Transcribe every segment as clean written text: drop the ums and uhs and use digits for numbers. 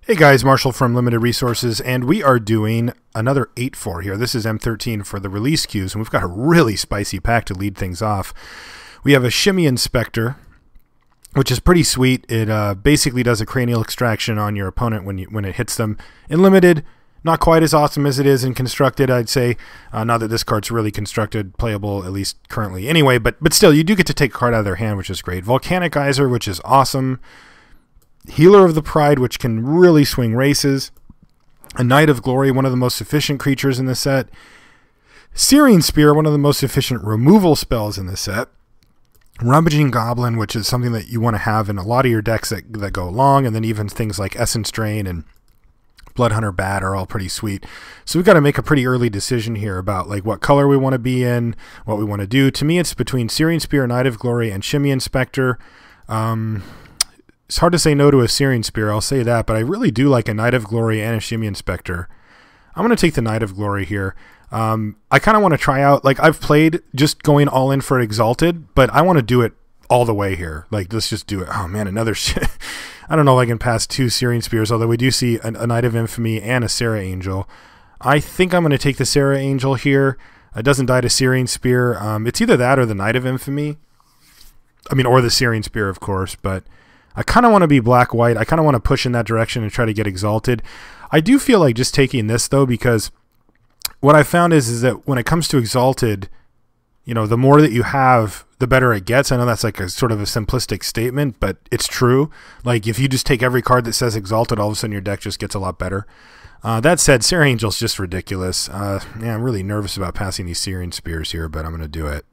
Hey guys, Marshall from Limited Resources, and we are doing another 8-4 here. This is M13 for the release queues, and we've got a really spicy pack to lead things off. We have a Shimmy Inspector, which is pretty sweet. It basically does a cranial extraction on your opponent when it hits them. In Limited, not quite as awesome as it is in Constructed, I'd say. Not that this card's really constructed, playable, at least currently anyway, but still, you do get to take a card out of their hand, which is great. Volcanicizer, which is awesome. Healer of the Pride, which can really swing races. A Knight of Glory, one of the most efficient creatures in the set. Searing Spear, one of the most efficient removal spells in the set. Rummaging Goblin, which is something that you want to have in a lot of your decks that go long, and then even things like Essence Drain and Bloodhunter Bat are all pretty sweet. So we've got to make a pretty early decision here about like what color we want to be in, what we want to do. To me, it's between Searing Spear, Knight of Glory, and Shimmy Inspector. It's hard to say no to a Searing Spear, I'll say that, but I really do like a Knight of Glory and a Shimmy Inspector. I'm going to take the Knight of Glory here. I kind of want to try out, like I've played just going all in for Exalted, but I want to do it all the way here. Like, let's just do it. Oh man, another shit. I don't know if I can pass 2 Searing Spears, although we do see a Knight of Infamy and a Serra Angel. I think I'm going to take the Serra Angel here. It doesn't die to Searing Spear. It's either that or the Knight of Infamy. I mean, or the Searing Spear, of course, but I kind of want to be black-white. I kind of want to push in that direction and try to get Exalted. I do feel like just taking this, though, because what I found is that when it comes to Exalted, you know, the more that you have, the better it gets. I know that's like a sort of a simplistic statement, but it's true. Like, if you just take every card that says Exalted, all of a sudden your deck just gets a lot better. That said, Serra Angel's just ridiculous. Yeah, I'm really nervous about passing these Searing Spears here, but I'm going to do it.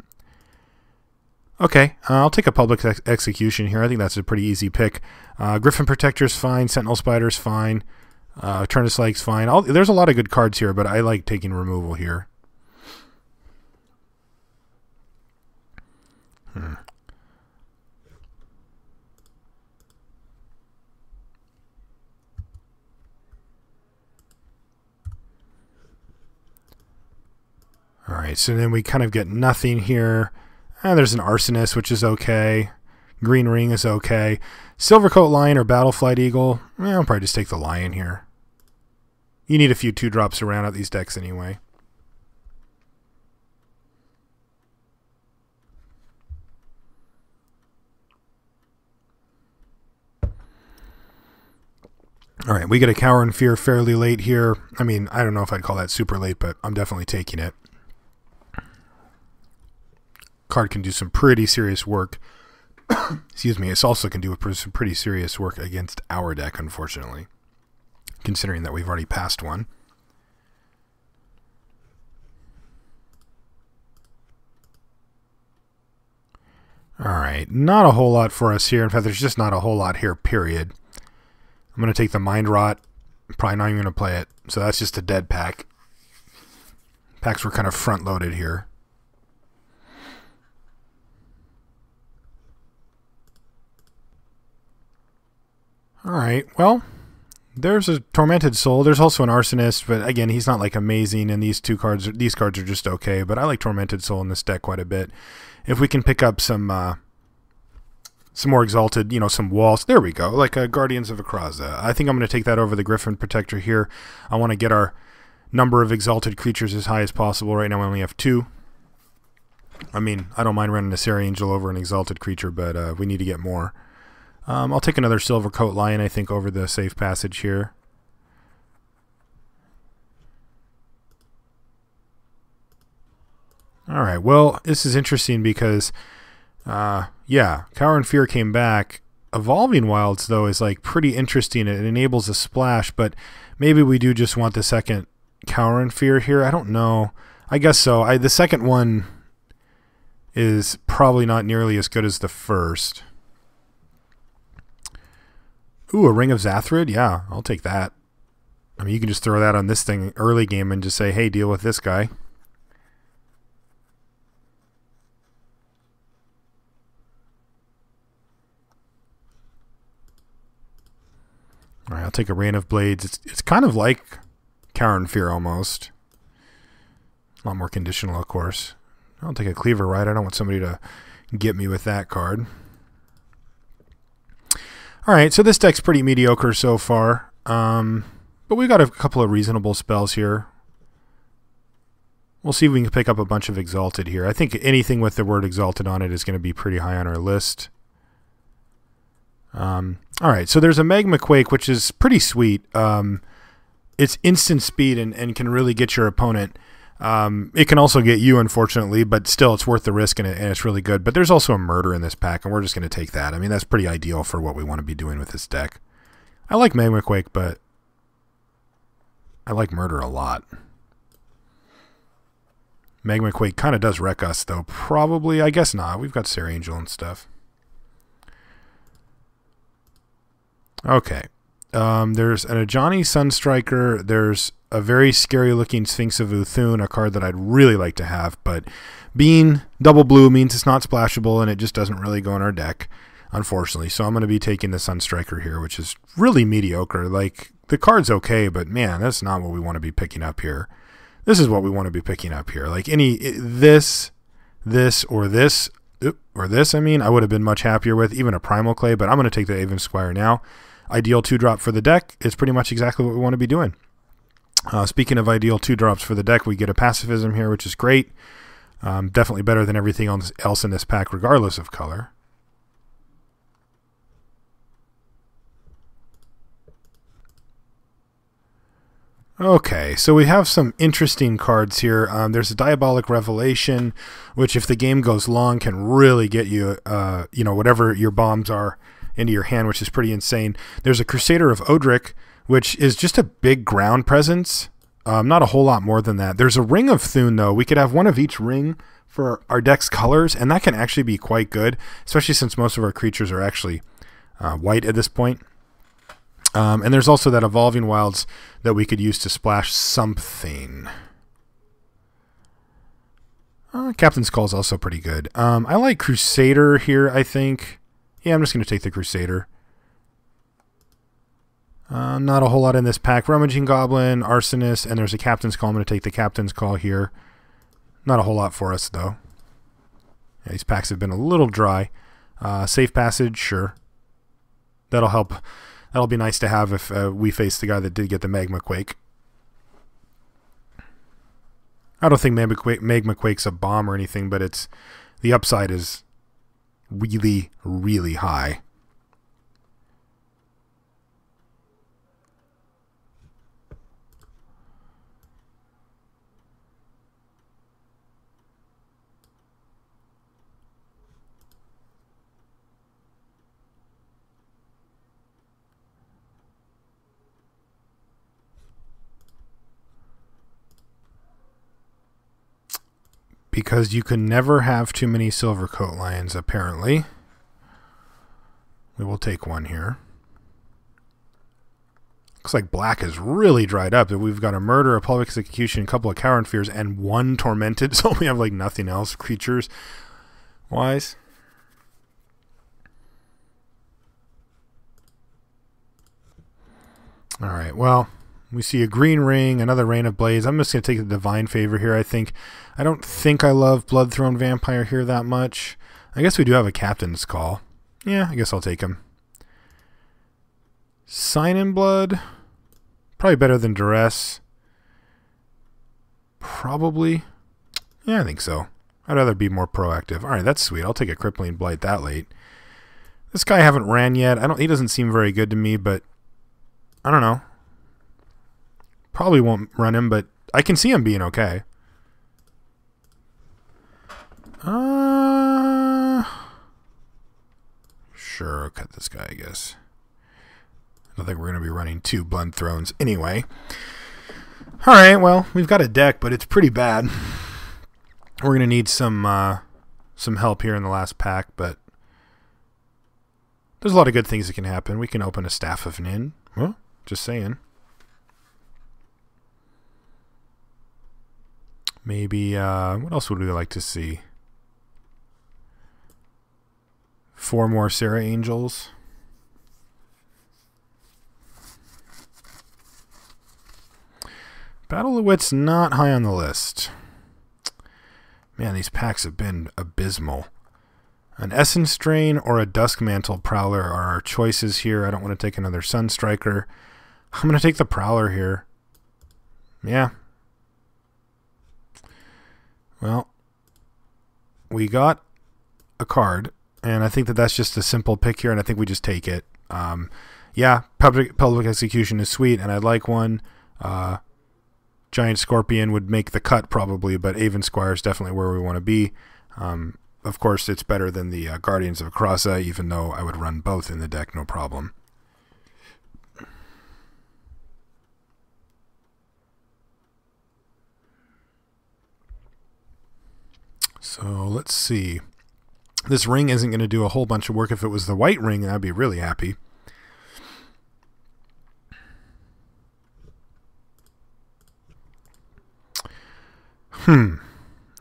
Okay, I'll take a Public Execution here. I think that's a pretty easy pick. Griffin Protector's fine. Sentinel Spider's fine. Turnus Lake's fine. There's a lot of good cards here, but I like taking removal here. Alright, so then we kind of get nothing here. There's an Arsonist, which is okay. Green Ring is okay. Silvercoat Lion or Battleflight Eagle. I'll probably just take the Lion here. You need a few 2-drops around at these decks anyway. Alright, we get a Cower and Fear fairly late here. I mean, I don't know if I'd call that super late, but I'm definitely taking it. Card can do some pretty serious work. Excuse me. It also can do some pretty serious work against our deck, unfortunately, considering that we've already passed one. Alright, not a whole lot for us here. In fact, there's just not a whole lot here, period. I'm going to take the Mind Rot. Probably not even going to play it. So that's just a dead pack. Packs were kind of front-loaded here. Alright, well, there's a Tormented Soul. There's also an Arsonist, but again, he's not like amazing, and these cards are just okay, but I like Tormented Soul in this deck quite a bit. If we can pick up some more Exalted, you know, some walls, there we go, like Guardians of Akraza. I think I'm going to take that over the Griffin Protector here. I want to get our number of Exalted creatures as high as possible. Right now we only have 2. I mean, I don't mind running a Serra Angel over an Exalted creature, but we need to get more. I'll take another Silvercoat Lion, I think, over the Safe Passage here. Alright, well, this is interesting because, yeah, Cower and Fear came back. Evolving Wilds, though, is like pretty interesting. It enables a splash, but maybe we do just want the second Cower and Fear here. I don't know. I guess so. The second one is probably not nearly as good as the first. Ooh, a Ring of Zathrid? Yeah, I'll take that. I mean, you can just throw that on this thing early game and just say, hey, deal with this guy. Alright, I'll take a Rain of Blades. It's kind of like Cower and Fear almost. A lot more conditional, of course. I'll take a Cleaver Ride. I don't want somebody to get me with that card. Alright, so this deck's pretty mediocre so far. But we got a couple of reasonable spells here. We'll see if we can pick up a bunch of Exalted here. I think anything with the word Exalted on it is going to be pretty high on our list. Alright, so there's a Magma Quake, which is pretty sweet. It's instant speed and can really get your opponent. It can also get you, unfortunately, but still it's worth the risk and it's really good. But there's also a Murder in this pack, and we're just going to take that. I mean, that's pretty ideal for what we want to be doing with this deck. I like Magma Quake, but I like Murder a lot. Magma Quake kind of does wreck us, though. Probably, I guess not. We've got Sarah Angel and stuff. Okay. There's an Ajani Sunstriker. There's a very scary-looking Sphinx of Uthun, a card that I'd really like to have, but being double blue means it's not splashable, and it just doesn't really go in our deck, unfortunately. So I'm going to be taking the Sunstriker here, which is really mediocre. Like, the card's okay, but man, that's not what we want to be picking up here. This is what we want to be picking up here. Like this, or this, I mean, I would have been much happier with, even a Primal Clay, but I'm going to take the Aven Squire now. Ideal 2-drop for the deck. It's pretty much exactly what we want to be doing. Speaking of ideal 2-drops for the deck, we get a Pacifism here, which is great. Definitely better than everything else in this pack, regardless of color. Okay, so we have some interesting cards here. There's a Diabolic Revelation, which if the game goes long can really get you, you know, whatever your bombs are into your hand, which is pretty insane. There's a Crusader of Odric, which is just a big ground presence. Not a whole lot more than that. There's a Ring of Thune, though. We could have one of each ring for our deck's colors, and that can actually be quite good, especially since most of our creatures are actually white at this point. And there's also that Evolving Wilds that we could use to splash something. Captain's Call is also pretty good. I like Crusader here, I think. Yeah, I'm just going to take the Crusader. Not a whole lot in this pack. Rummaging Goblin, Arsonist, and there's a Captain's Call. I'm going to take the Captain's Call here. Not a whole lot for us, though. Yeah, these packs have been a little dry. Safe Passage, sure. That'll help. That'll be nice to have if we face the guy that did get the Magma Quake. I don't think Magma Quake's a bomb or anything, but it's the upside is really, really high. Because you can never have too many Silver Coat Lions, apparently. We will take one here. Looks like black is really dried up. We've got a Murder, a Public Execution, a couple of Coward Fears, and one Tormented. So we have like nothing else creatures-wise. Alright, well, we see a Green Ring, another Rain of Blaze. I'm just going to take the Divine Favor here, I think. I don't think I love Bloodthrone Vampire here that much. I guess we do have a Captain's Call. Yeah, I guess I'll take him. Sign in Blood. Probably better than Duress. Probably. Yeah, I think so. I'd rather be more proactive. Alright, that's sweet. I'll take a Crippling Blight that late. This guy I haven't ran yet. He doesn't seem very good to me, but I don't know. Probably won't run him, but I can see him being okay. Sure, I'll cut this guy, I guess. I don't think we're going to be running 2 Blood Thrones anyway. Alright, well, we've got a deck, but it's pretty bad. We're going to need some help here in the last pack, but there's a lot of good things that can happen. We can open a Staff of Nin. Well, just saying. Maybe, what else would we like to see? 4 more Sarah Angels. Battle of Wits not high on the list. Man, these packs have been abysmal. An Essence Drain or a Duskmantle Prowler are our choices here. I don't want to take another Sunstriker. I'm going to take the Prowler here. Yeah. Well, we got a card, and I think that that's just a simple pick here, and I think we just take it. Yeah, public execution is sweet, and I'd like one. Giant Scorpion would make the cut probably, but Avon Squire is definitely where we want to be. Of course, it's better than the Guardians of Akrasa, even though I would run both in the deck, no problem. So let's see. This ring isn't going to do a whole bunch of work. If it was the white ring, I'd be really happy.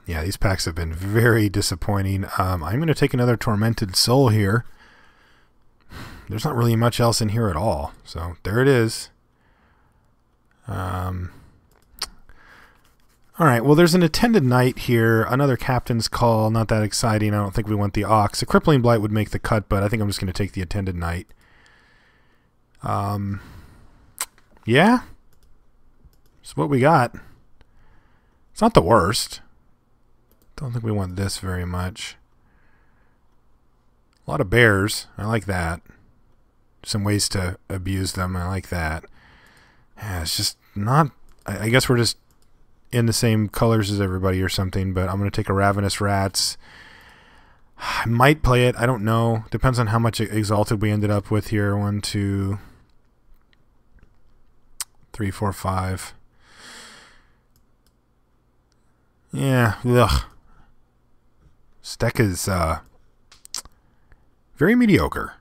Yeah, these packs have been very disappointing. I'm going to take another Tormented Soul here. There's not really much else in here at all. So there it is. Alright, well, there's an Attended Knight here. Another Captain's Call. Not that exciting. I don't think we want the Ox. A Crippling Blight would make the cut, but I think I'm just going to take the Attended Knight. Yeah. That's what we got. It's not the worst. Don't think we want this very much. A lot of bears. I like that. Some ways to abuse them. I like that. Yeah, it's just not... I guess we're just in the same colors as everybody or something, but I'm going to take a Ravenous Rats. I might play it. I don't know. Depends on how much Exalted we ended up with here. 1, 2, 3, 4, 5. Yeah, ugh. This deck is very mediocre.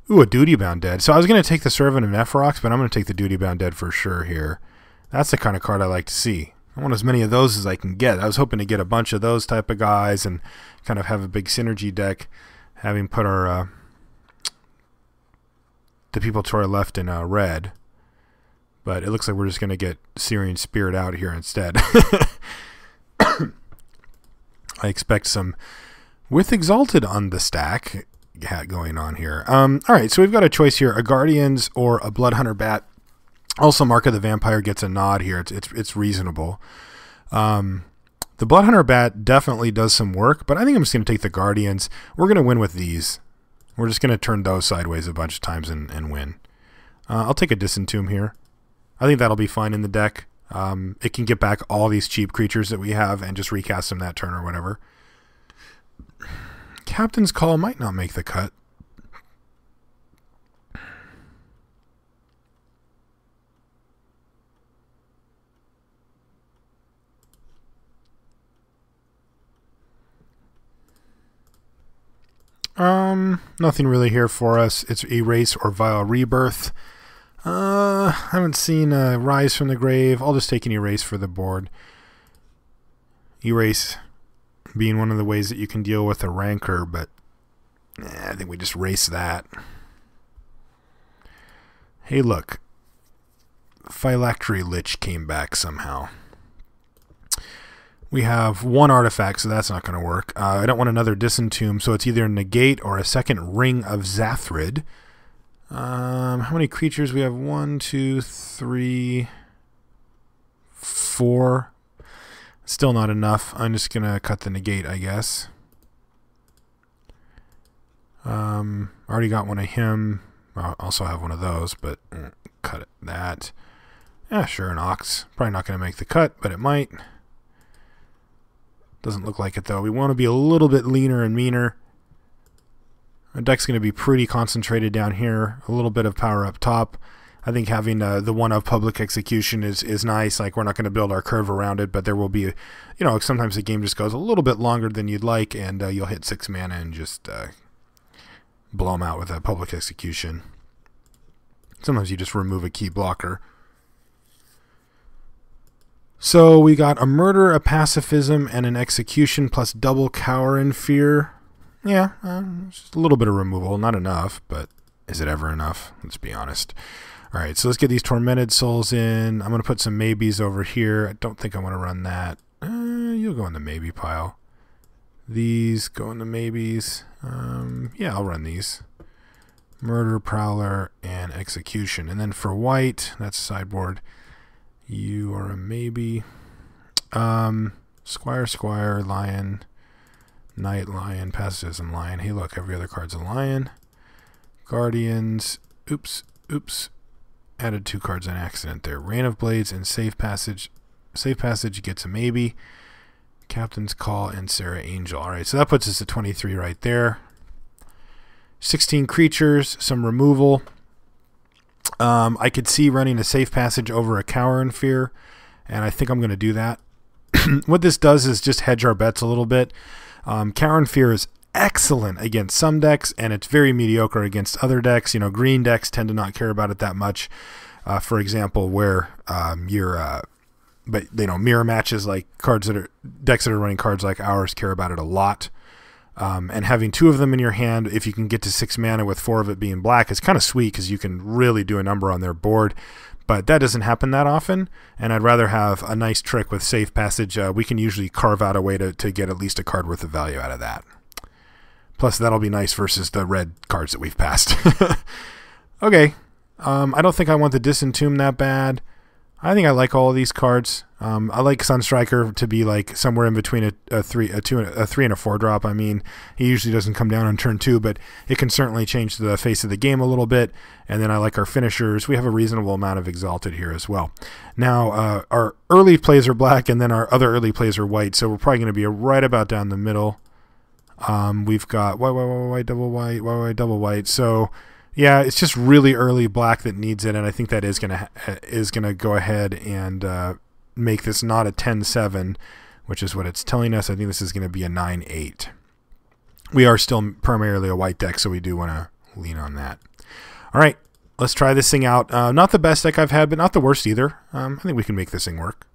Ooh, a Duty Bound Dead. So I was going to take the Servant of Nephirox, but I'm going to take the Duty Bound Dead for sure here. That's the kind of card I like to see. I want as many of those as I can get. I was hoping to get a bunch of those type of guys and kind of have a big synergy deck, having put our the people to our left in red. But it looks like we're just going to get Syrian Spirit out here instead. I expect some with Exalted on the stack going on here. Alright, so we've got a choice here. A Guardians or a Bloodhunter Bat. Also, Mark of the Vampire gets a nod here. It's reasonable. The Bloodhunter Bat definitely does some work, but I think I'm just going to take the Guardians. We're going to win with these. We're just going to turn those sideways a bunch of times and win. I'll take a Disentomb here. I think that'll be fine in the deck. It can get back all these cheap creatures that we have and just recast them that turn or whatever. Captain's Call might not make the cut. Nothing really here for us. It's Erase or Vile Rebirth. I haven't seen Rise from the Grave. I'll just take an Erase for the board. Erase being one of the ways that you can deal with a Rancor, but I think we just race that. Hey, look. Phylactery Lich came back somehow. We have one artifact, so that's not going to work. I don't want another Disentomb, so it's either a Negate or a second Ring of Zathrid. How many creatures? We have 1, 2, 3, 4. Still not enough. I'm just going to cut the Negate, I guess. Already got one of him. I also have one of those, but cut that. Yeah, sure, an Ox. Probably not going to make the cut, but it might. Doesn't look like it, though. We want to be a little bit leaner and meaner. Our deck's going to be pretty concentrated down here. A little bit of power up top. I think having the one of Public Execution is nice. Like, we're not going to build our curve around it, but there will be, sometimes the game just goes a little bit longer than you'd like, and you'll hit 6 mana and just blow them out with a Public Execution. Sometimes you just remove a key blocker. So we got a Murder, a Pacifism, and an Execution plus double Cower and Fear. Yeah, just a little bit of removal. Not enough, but is it ever enough? Let's be honest. Alright, so let's get these Tormented Souls in. I'm going to put some maybes over here. I don't think I want to run that. You'll go in the maybe pile. These go in the maybes. Yeah, I'll run these. Murder, Prowler, and Execution. And then for white, that's sideboard. You are a maybe. Squire, Squire, Lion, Knight, Lion, Pacifism, Lion. Hey, look, every other card's a Lion. Guardians. Oops. Added 2 cards on accident there. Rain of Blades and Safe Passage. Safe Passage gets a maybe. Captain's Call and Sarah Angel. All right, so that puts us at 23 right there. 16 creatures, some removal. I could see running a Safe Passage over a Cower in Fear, and I think I'm going to do that. What this does is just hedge our bets a little bit. Cower in Fear is excellent against some decks, and it's very mediocre against other decks. You know, green decks tend to not care about it that much. For example, where but you know, mirror matches, like decks that are running cards like ours, care about it a lot. And having 2 of them in your hand, if you can get to 6 mana with 4 of it being black, is kind of sweet because you can really do a number on their board. But that doesn't happen that often, and I'd rather have a nice trick with Safe Passage. We can usually carve out a way to get at least a card worth of value out of that. Plus, that'll be nice versus the red cards that we've passed. Okay. I don't think I want the Disentomb that bad. I think I like all of these cards. I like Sunstriker to be like somewhere in between a 3 and a 4 drop. I mean, he usually doesn't come down on turn 2, but it can certainly change the face of the game a little bit. And then I like our finishers. We have a reasonable amount of Exalted here as well. Now, our early plays are black, and then our other early plays are white, so we're probably going to be right about down the middle. We've got white, double white. So yeah, it's just really early black that needs it, and I think that is gonna go ahead and make this not a 10-7, which is what it's telling us. I think this is going to be a 9-8. We are still primarily a white deck, so we do want to lean on that. All right, let's try this thing out. Not the best deck I've had, but not the worst either. I think we can make this thing work.